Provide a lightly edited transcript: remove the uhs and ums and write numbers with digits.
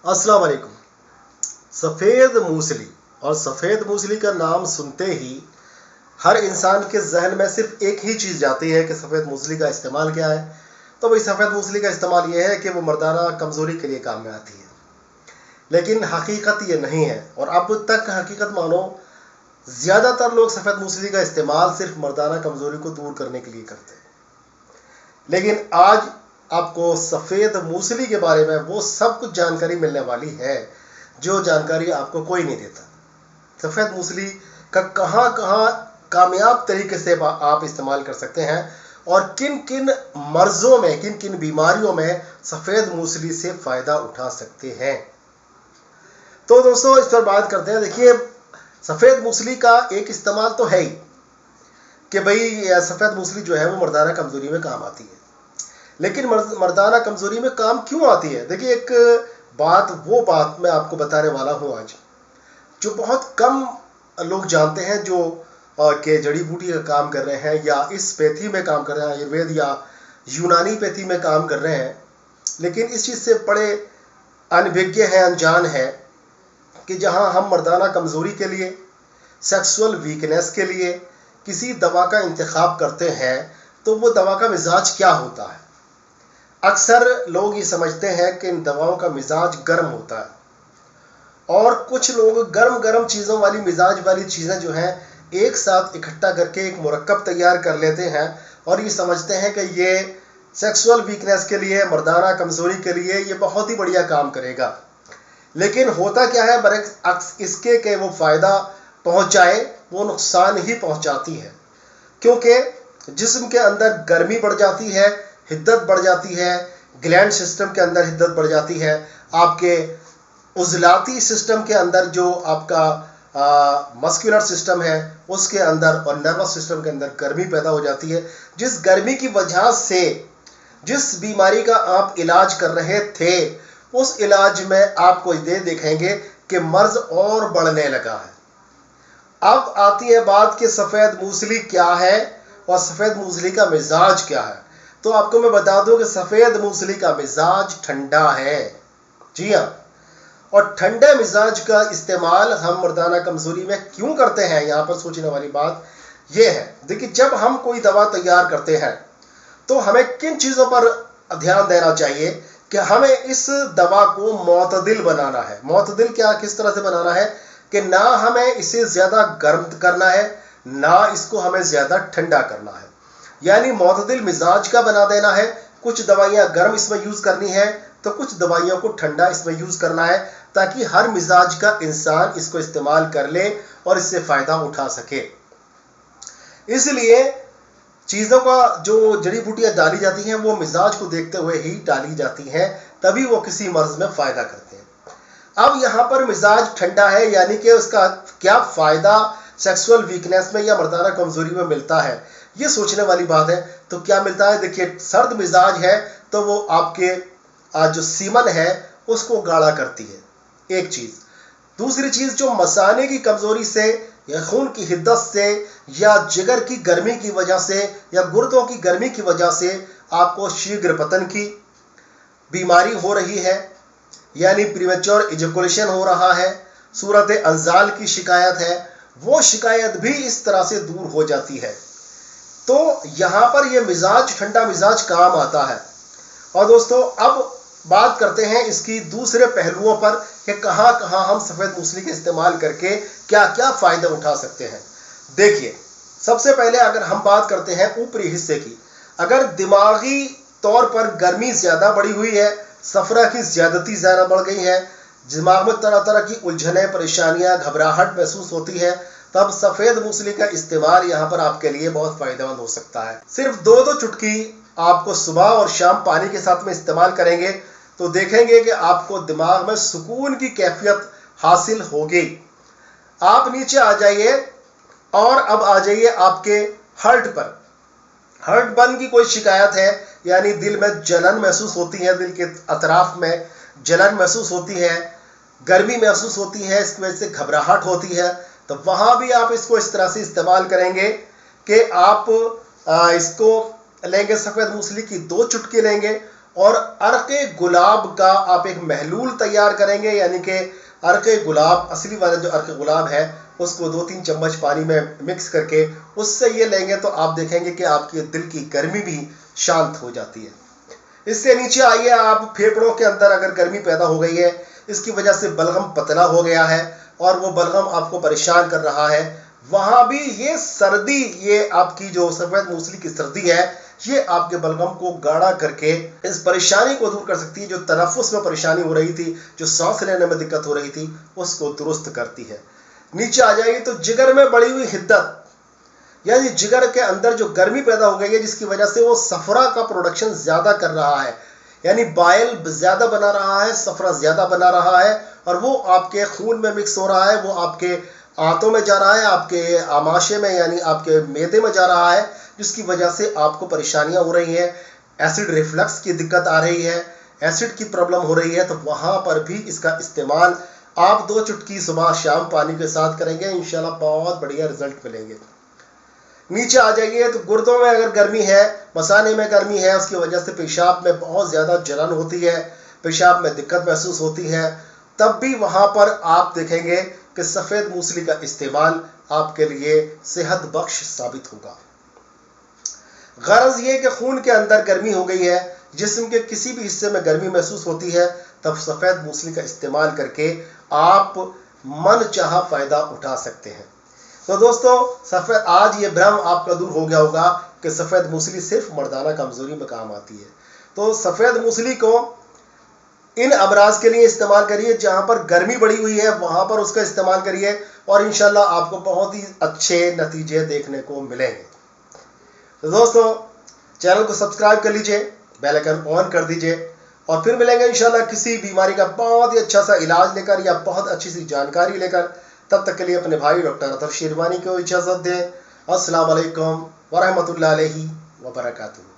अस्सलाम वालेकुम। सफ़ेद मूसली और सफ़ेद मूसली का नाम सुनते ही हर इंसान के जहन में सिर्फ एक ही चीज़ जाती है कि सफ़ेद मूसली का इस्तेमाल क्या है। तो भाई सफ़ेद मूसली का इस्तेमाल ये है कि वो मर्दाना कमज़ोरी के लिए काम में आती है, लेकिन हकीकत ये नहीं है। और अब तक हकीकत मानो ज़्यादातर लोग सफ़ेद मूसली का इस्तेमाल सिर्फ मर्दाना कमज़ोरी को दूर करने के लिए करते हैं, लेकिन आज आपको सफ़ेद मूसली के बारे में वो सब कुछ जानकारी मिलने वाली है जो जानकारी आपको कोई नहीं देता। सफ़ेद मूसली का कहाँ कहाँ कामयाब तरीके से आप इस्तेमाल कर सकते हैं और किन किन मर्ज़ों में, किन किन बीमारियों में सफ़ेद मूसली से फ़ायदा उठा सकते हैं। तो दोस्तों इस पर बात करते हैं। देखिए, सफ़ेद मूसली का एक इस्तेमाल तो है ही कि भाई सफ़ेद मूसली जो है वो मर्दाना कमज़ोरी में काम आती है, लेकिन मर्दाना कमज़ोरी में काम क्यों आती है? देखिए, एक वो बात मैं आपको बताने वाला हूँ आज, जो बहुत कम लोग जानते हैं, जो के जड़ी बूटी का काम कर रहे हैं या इस पैथी में काम कर रहे हैं, आयुर्वेद या यूनानी पैथी में काम कर रहे हैं, लेकिन इस चीज़ से बड़े अनभिज्ञ हैं, अनजान है कि जहां हम मर्दाना कमज़ोरी के लिए, सेक्सुअल वीकनेस के लिए किसी दवा का इंतखाब करते हैं तो वो दवा का मिजाज क्या होता है। अक्सर लोग ये समझते हैं कि इन दवाओं का मिजाज गर्म होता है, और कुछ लोग गर्म गर्म चीज़ों वाली मिजाज वाली चीज़ें जो हैं एक साथ इकट्ठा करके एक मुरक्कब तैयार कर लेते हैं और ये समझते हैं कि ये सेक्सुअल वीकनेस के लिए, मर्दाना कमज़ोरी के लिए ये बहुत ही बढ़िया काम करेगा। लेकिन होता क्या है, बरअक्स इसके कि वो फ़ायदा पहुंचाए वो नुकसान ही पहुंचाती है, क्योंकि जिस्म के अंदर गर्मी बढ़ जाती है, हिद्दत बढ़ जाती है, ग्लैंड सिस्टम के अंदर हिद्दत बढ़ जाती है, आपके उज़लाती सिस्टम के अंदर जो आपका मस्कुलर सिस्टम है उसके अंदर और नर्वस सिस्टम के अंदर गर्मी पैदा हो जाती है, जिस गर्मी की वजह से जिस बीमारी का आप इलाज कर रहे थे उस इलाज में आपको ये देखेंगे कि मर्ज और बढ़ने लगा है। अब आती है बात कि सफ़ेद मूसली क्या है और सफ़ेद मूसली का मिजाज क्या है। तो आपको मैं बता दूं कि सफ़ेद मूसली का मिजाज ठंडा है। जी हाँ, और ठंडे मिजाज का इस्तेमाल हम मर्दाना कमज़ोरी में क्यों करते हैं, यहाँ पर सोचने वाली बात यह है। देखिए, जब हम कोई दवा तैयार करते हैं तो हमें किन चीज़ों पर ध्यान देना चाहिए कि हमें इस दवा को मोतदिल बनाना है। मोतदिल क्या, किस तरह से बनाना है कि ना हमें इसे ज़्यादा गर्म करना है, ना इसको हमें ज़्यादा ठंडा करना है, यानी मोतदिल मिजाज का बना देना है। कुछ दवाइयाँ गर्म इसमें यूज़ करनी है तो कुछ दवाइयों को ठंडा इसमें यूज़ करना है, ताकि हर मिजाज का इंसान इसको इस्तेमाल कर ले और इससे फ़ायदा उठा सके। इसलिए चीज़ों का जो जड़ी बूटियाँ डाली जाती हैं वो मिजाज को देखते हुए ही डाली जाती हैं, तभी वो किसी मर्ज में फ़ायदा करते हैं। अब यहाँ पर मिजाज ठंडा है, यानी कि उसका क्या फ़ायदा सेक्सुअल वीकनेस में या मर्दाना कमज़ोरी में मिलता है, ये सोचने वाली बात है। तो क्या मिलता है? देखिए, सर्द मिजाज है तो वो आपके जो सीमन है उसको गाढ़ा करती है, एक चीज़। दूसरी चीज़, जो मसाने की कमज़ोरी से या खून की हिद्दत से या जिगर की गर्मी की वजह से या गुर्दों की गर्मी की वजह से आपको शीघ्र पतन की बीमारी हो रही है, यानी प्रीमेच्योर इजैकुलेशन हो रहा है, सूरत अंजाल की शिकायत है, वो शिकायत भी इस तरह से दूर हो जाती है। तो यहाँ पर यह मिजाज, ठंडा मिजाज काम आता है। और दोस्तों, अब बात करते हैं इसकी दूसरे पहलुओं पर कि कहाँ कहाँ हम सफ़ेद मूसली का इस्तेमाल करके क्या क्या फ़ायदा उठा सकते हैं। देखिए, सबसे पहले अगर हम बात करते हैं ऊपरी हिस्से की, अगर दिमागी तौर पर गर्मी ज़्यादा बढ़ी हुई है, सफ़रा की ज़्यादती ज़्यादा बढ़ गई है, दिमाग में तरह तरह की उलझनें, परेशानियाँ, घबराहट महसूस होती है, तब सफ़ेद मूसली का इस्तेमाल यहाँ पर आपके लिए बहुत फ़ायदेमंद हो सकता है। सिर्फ दो चुटकी आपको सुबह और शाम पानी के साथ में इस्तेमाल करेंगे तो देखेंगे कि आपको दिमाग में सुकून की कैफियत हासिल होगी। आप नीचे आ जाइए और अब आ जाइए आपके हर्ट पर। हर्ट बर्न की कोई शिकायत है, यानी दिल में जलन महसूस होती है, दिल के अतराफ में जलन महसूस होती है, गर्मी महसूस होती है, इसकी वजह से घबराहट होती है, तो वहाँ भी आप इसको इस तरह से इस्तेमाल करेंगे कि आप इसको लेंगे, सफ़ेद मूसली की 2 चुटकी लेंगे और अर्क़े गुलाब का आप एक महलूल तैयार करेंगे, यानी कि अर्क़े गुलाब, असली वाला जो अर्क़े गुलाब है उसको 2-3 चम्मच पानी में मिक्स करके उससे ये लेंगे तो आप देखेंगे कि आपके दिल की गर्मी भी शांत हो जाती है। इससे नीचे आइए, आप फेफड़ों के अंदर अगर गर्मी पैदा हो गई है, इसकी वजह से बलगम पतला हो गया है और वो बलगम आपको परेशान कर रहा है, वहाँ भी ये सर्दी, ये आपकी जो सफ़ेद मूसली की सर्दी है, ये आपके बलगम को गाढ़ा करके इस परेशानी को दूर कर सकती है। जो तनफ्फुस में परेशानी हो रही थी, जो सांस लेने में दिक्कत हो रही थी, उसको दुरुस्त करती है। नीचे आ जाएगी तो जिगर में बढ़ी हुई हिद्दत, यानी जिगर के अंदर जो गर्मी पैदा हो गई है जिसकी वजह से वो सफरा का प्रोडक्शन ज़्यादा कर रहा है, यानी बाइल ज़्यादा बना रहा है, सफरा ज़्यादा बना रहा है और वो आपके खून में मिक्स हो रहा है, वो आपके आंतों में जा रहा है, आपके आमाशय में यानी आपके मैदे में जा रहा है, जिसकी वजह से आपको परेशानियां हो रही हैं, एसिड रिफ्लक्स की दिक्कत आ रही है, एसिड की प्रॉब्लम हो रही है, तो वहाँ पर भी इसका इस्तेमाल आप 2 चुटकी सुबह शाम पानी के साथ करेंगे, इंशाल्लाह बहुत बढ़िया रिजल्ट मिलेंगे। नीचे आ जाइए तो गुर्दों में अगर गर्मी है, मसाने में गर्मी है, उसकी वजह से पेशाब में बहुत ज़्यादा जलन होती है, पेशाब में दिक्कत महसूस होती है, तब भी वहाँ पर आप देखेंगे कि सफ़ेद मूसली का इस्तेमाल आपके लिए सेहत बख्श साबित होगा। गरज ये कि खून के अंदर गर्मी हो गई है, जिस्म के किसी भी हिस्से में गर्मी महसूस होती है, तब सफ़ेद मूसली का इस्तेमाल करके आप मन चाहा फ़ायदा उठा सकते हैं। तो दोस्तों, सफ़ेद आज ये भ्रम आपका दूर हो गया होगा कि सफ़ेद मूसली सिर्फ मर्दाना कमज़ोरी में काम आती है। तो सफ़ेद मूसली को इन अमराज के लिए इस्तेमाल करिए, जहाँ पर गर्मी बढ़ी हुई है वहाँ पर उसका इस्तेमाल करिए और इंशाल्लाह आपको बहुत ही अच्छे नतीजे देखने को मिलेंगे। तो दोस्तों, चैनल को सब्सक्राइब कर लीजिए, बेल आइकन ऑन कर दीजिए और फिर मिलेंगे इंशाल्लाह किसी बीमारी का बहुत ही अच्छा सा इलाज लेकर या बहुत अच्छी सी जानकारी लेकर। तब तक के लिए अपने भाई डॉक्टर अतर शेरवानी को इजाज़त दें। अस्सलाम वालेकुम वरहमतुल्लाहि वबरकातुहू।